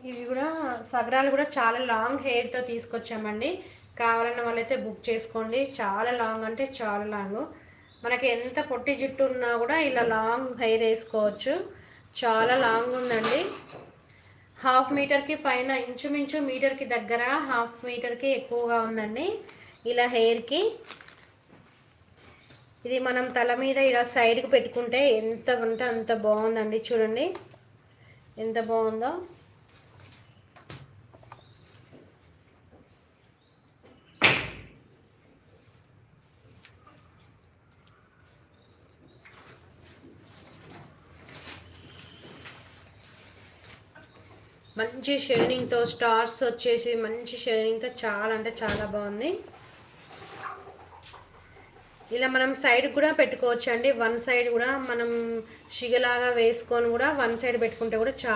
ఇవి కూడా సగరాలు కూడా చాలా లాంగ్ హెయిర్తో తీసుకొచ్చామండి. కావాలన్న వాళ్ళైతే బుక్ చేసుకోండి. చాలా లాంగ్ అంటే చాలా లాంగ్. మనకి ఎంత పొట్టి జుట్టు ఉన్నా కూడా ఇలా లాంగ్ హెయిర్ వేసుకోవచ్చు. చాలా లాంగ్ ఉందండి. 1/2 మీటర్కి పైన, ఇంచుమించు మీటర్కి దగ్గర 1/2 మీటర్కి ఎక్కువగా ఉందండి ఇలా హెయిర్కి. ఇది మనం తల మీద ఇలా సైడ్కి పెట్టుకుంటే ఎంత అంటే అంత బాగుందండి. చూడండి ఎంత బాగుందో. మంచి షైనింగ్తో, స్టార్స్ వచ్చేసి మంచి షైనింగ్తో చాలా అంటే చాలా బాగుంది. ఇలా మనం సైడ్ కూడా పెట్టుకోవచ్చు అండి. వన్ సైడ్ కూడా మనం షిగలాగా వేసుకొని కూడా వన్ సైడ్ పెట్టుకుంటే కూడా చాలా